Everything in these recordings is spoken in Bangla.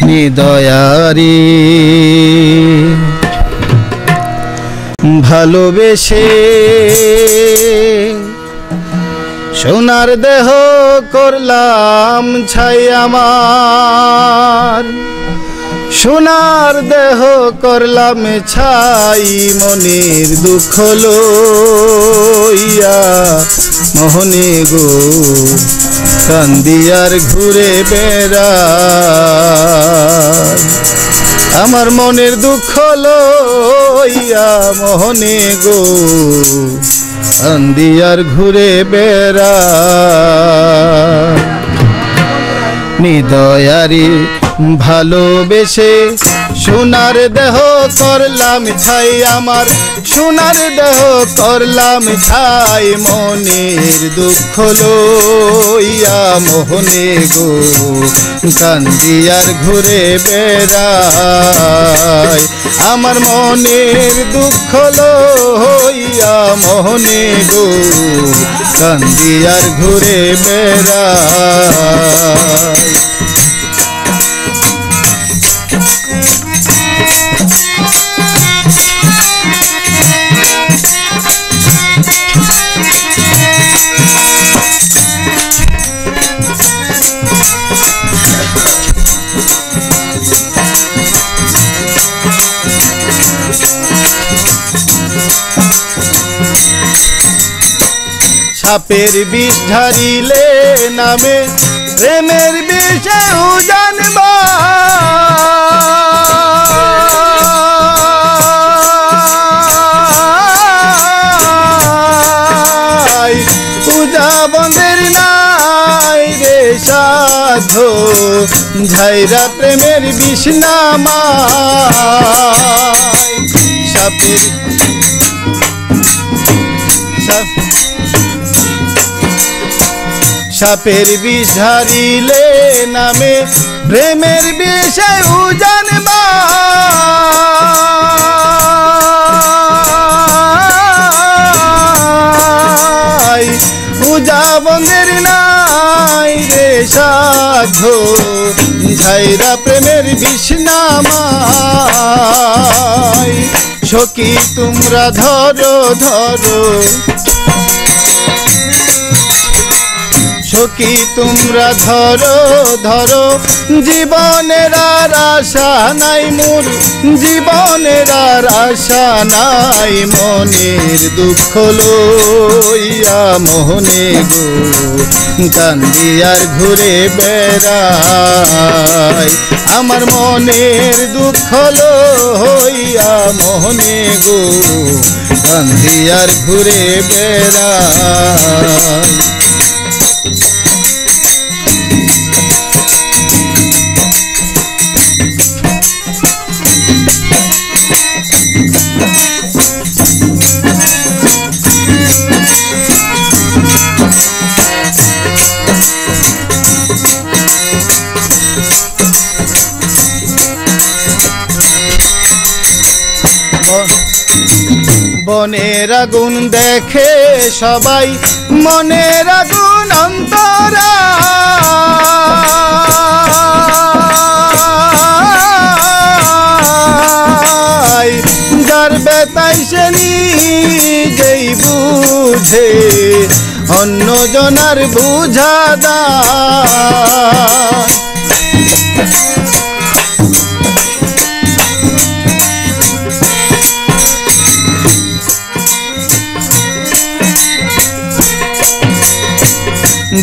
নিদয়ারি ভালোবেসে সোনার দেহ করলাম ছাই আমার, সোনার দেহ করলাম ছাই মনের দুঃখ লইয়া মোহনে গো কান্দিয়ার ঘুরে বেড়াই। আমার মনের দুঃখ লইয়া মোহনে গো কান্দিয়ার ঘুরে বেড়াই। নিদয়ারি ভালোবেসে সোনার দেহ করলাম ছাই আমার, সোনার দেহ করলাম ছাই মনের দুঃখ লইয়া মোহনে গো কান্দিয়ার ঘুরে বেড়াই। আমার মনের দুঃখ লইয়া মোহনে গো কান্দিয়ার ঘুরে বেড়াই। সাপের বিষ ঢারিলে নামে প্রেমের বিষে জানবা, পূজা বন্ধের নাই রে সাধো ঝাইরা প্রেমের বিষ নামায়। সাপের সাপের বিষ ঢারিলে নামে প্রেমের বিষে জানবা, পূজা বন্ধের নাই রে সাধো ঝাইরা প্রেমের বিষ নামায়। সখী তোমরা ধরো ধরো, সখী তোমরা ধরো ধরো জীবনের আর আশা নাই মোর, জীবনের আর আশা নাই মনের দুঃখ লইয়া মোহনে গো কান্দিয়ার ঘুরে বেড়াই। আমার মনের দুঃখ লইয়া মোহনে গো কান্দিয়ার ঘুরে বেড়াই। বনের আগুন দেখে সবাই মনের আগুন অন্তরা, যার বেতাই সে নিজেই বুঝে অন্য জনার বুঝা দায়।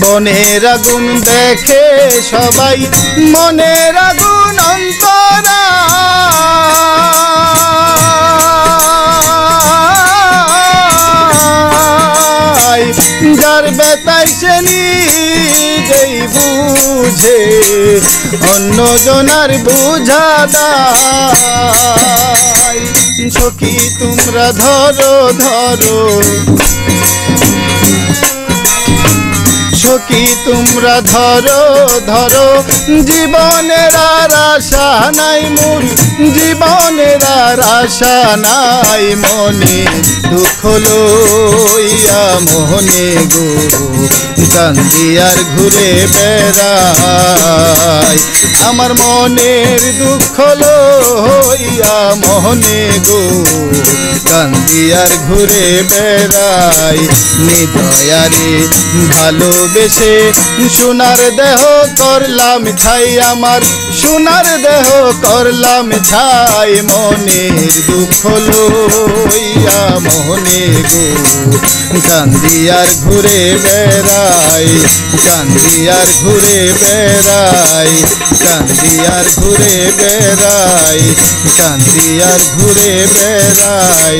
বনের আগুন দেখে সবাই মনের আগুন অন্তরা, যার বেতাই সে নিজেই বুঝে অন্য জনার বুঝা দায়। সখী তোমরা ধরো ধরো, সখী তোমরা ধরো ধরো জীবনের আর আশা নাই মোর, জীবনের আর আশা নাই মনে দুঃখ লইয়া মোহনে গো কান্দি আর ঘুরে বেড়াই আমার মনের দুঃখ লইয়া মোহনে গো কান্দি আর ঘুরে বেড়াই নিদয়ারে ভালোবেসে সোনার দেহ করলাম ছাই আমার সোনার দেহ করলাম ছাই মনের দুঃখ লইয়া মোহনে গো কান্দি আর ঘুরে বেড়াই কান্দি আর ঘুরে বেড়াই কান্দি আর ঘুরে বেড়াই কান্দি আর ঘুরে বেড়াই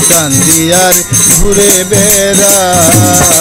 কান্দি আর ঘুরে বেড়াই।